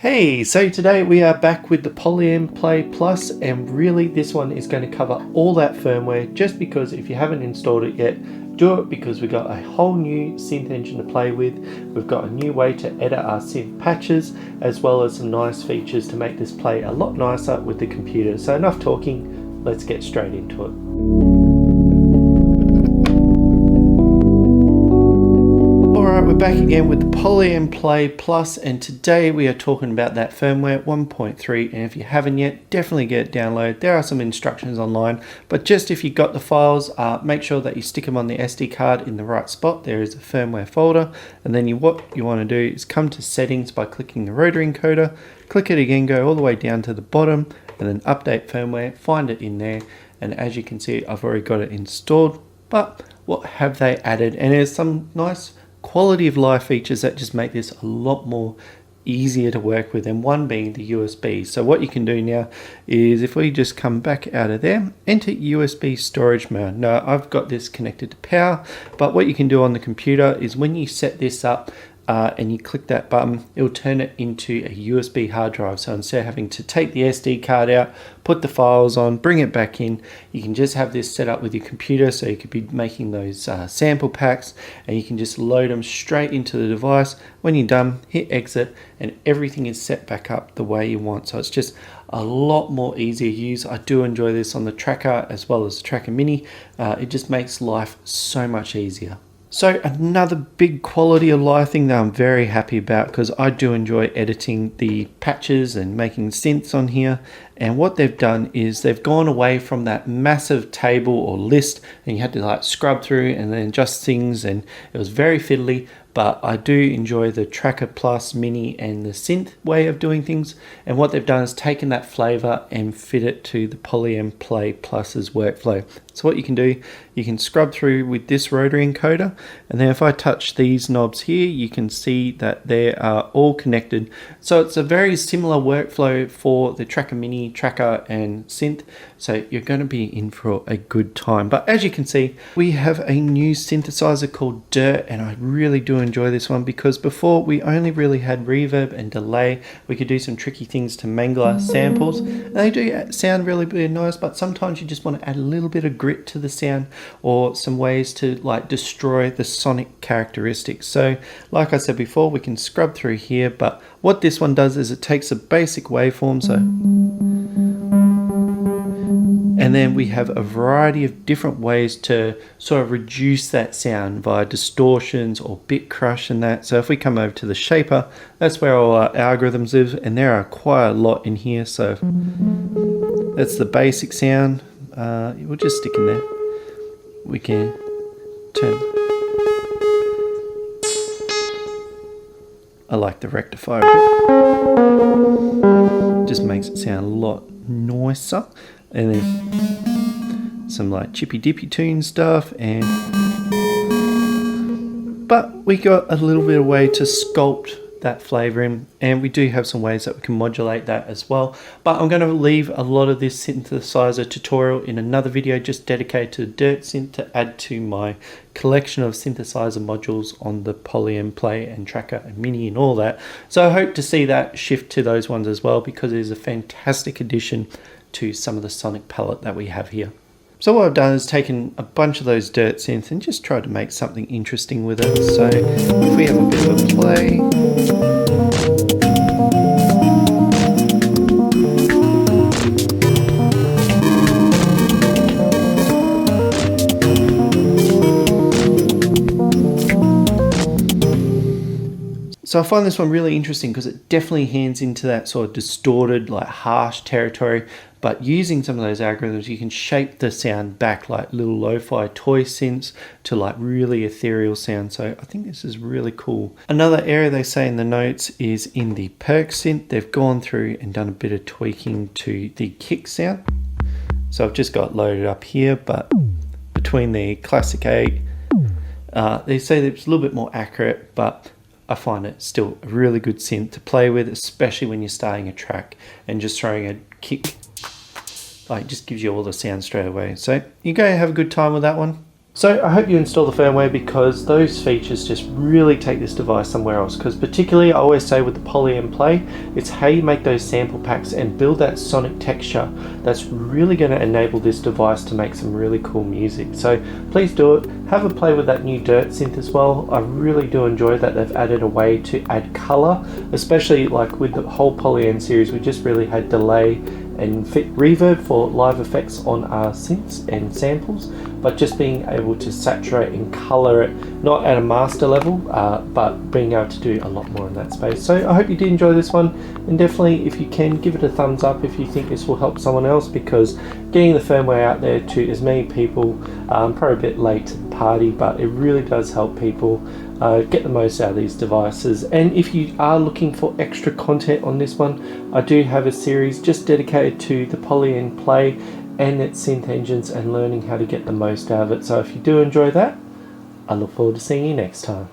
Hey, so today we are back with the Polyend Play Plus, and really this one is going to cover all that firmware, just because if you haven't installed it yet, do it, because we've got a whole new synth engine to play with. We've got a new way to edit our synth patches, as well as some nice features to make this play a lot nicer with the computer. So enough talking, let's get straight into it. Alright, we're back again with the Polyend Play Plus, and today we are talking about that firmware 1.3, and if you haven't yet, definitely get it downloaded. There are some instructions online, but just if you got the files, make sure that you stick them on the SD card in the right spot. There is a firmware folder, and then what you want to do is come to settings by clicking the rotary encoder, click it again, go all the way down to the bottom, and then update firmware, find it in there, and as you can see, I've already got it installed. But what have they added? And there's some nice quality of life features that just make this a lot more easier to work with, and one being the USB. So what you can do now is, if we just come back out of there, enter USB storage mode. Now I've got this connected to power, but what you can do on the computer is when you set this up and you click that button, it'll turn it into a USB hard drive. So instead of having to take the SD card out, put the files on, bring it back in, you can just have this set up with your computer. So you could be making those sample packs, and you can just load them straight into the device. When you're done, hit exit, and everything is set back up the way you want. So it's just a lot more easier to use. I do enjoy this on the Tracker as well as the Tracker Mini. It just makes life so much easier. So another big quality of life thing that I'm very happy about, because I do enjoy editing the patches and making synths on here. And what they've done is they've gone away from that massive table or list, and you had to like scrub through and then adjust things, and it was very fiddly. But I do enjoy the Tracker Plus Mini and the synth way of doing things. And what they've done is taken that flavor and fit it to the Polyend Play Plus's workflow. So what you can do, you can scrub through with this rotary encoder, and then if I touch these knobs here, you can see that they are all connected. So it's a very similar workflow for the Tracker Mini, Tracker and synth. So you're going to be in for a good time. But as you can see, we have a new synthesizer called Dirt, and I really do enjoy this one, because before we only really had reverb and delay. We could do some tricky things to mangle our samples, and they do sound really nice, but sometimes you just want to add a little bit of grit to the sound, or some ways to like destroy the sonic characteristics. So like I said before, we can scrub through here, but what this one does is it takes a basic waveform, so, and then we have a variety of different ways to sort of reduce that sound via distortions or bit crush and that. So if we come over to the shaper, that's where all our algorithms live, and there are quite a lot in here. So that's the basic sound. We'll just stick in there. We can turn. I like the rectifier a bit. Just makes it sound a lot nicer. And then some like chippy dippy tune stuff, but we got a little bit of way to sculpt that flavor in, and we do have some ways that we can modulate that as well. But I'm going to leave a lot of this synthesizer tutorial in another video just dedicated to Dirt Synth, to add to my collection of synthesizer modules on the Polyend Play and Tracker and Mini and all that. So I hope to see that shift to those ones as well, because it is a fantastic addition to some of the sonic palette that we have here. So what I've done is taken a bunch of those Dirt Synths and just tried to make something interesting with it. So if we have a bit of a play, so I find this one really interesting, because it definitely hands into that sort of distorted, like harsh territory, but using some of those algorithms, you can shape the sound back like little lo-fi toy synths to like really ethereal sound. So I think this is really cool. Another area they say in the notes is in the Perc synth. They've gone through and done a bit of tweaking to the kick sound. So I've just got loaded up here, but between the Classic 8, they say that it's a little bit more accurate, but I find it still a really good synth to play with, especially when you're starting a track and just throwing a kick, like just gives you all the sound straight away. So you go have a good time with that one. So I hope you install the firmware, because those features just really take this device somewhere else. Because particularly, I always say with the Polyend Play, it's how you make those sample packs and build that sonic texture that's really going to enable this device to make some really cool music. So please do it. Have a play with that new Dirt Synth as well. I really do enjoy that they've added a way to add color, especially like with the whole Polyend series. We just really had delay and fit reverb for live effects on our synths and samples, but just being able to saturate and color it, not at a master level, but being able to do a lot more in that space. So I hope you did enjoy this one, and definitely, if you can, give it a thumbs up if you think this will help someone else, because getting the firmware out there to as many people, probably a bit late to the party, but it really does help people get the most out of these devices. And if you are looking for extra content on this one, I do have a series just dedicated to the Polyend Play and its synth engines and learning how to get the most out of it. So if you do enjoy that, I look forward to seeing you next time.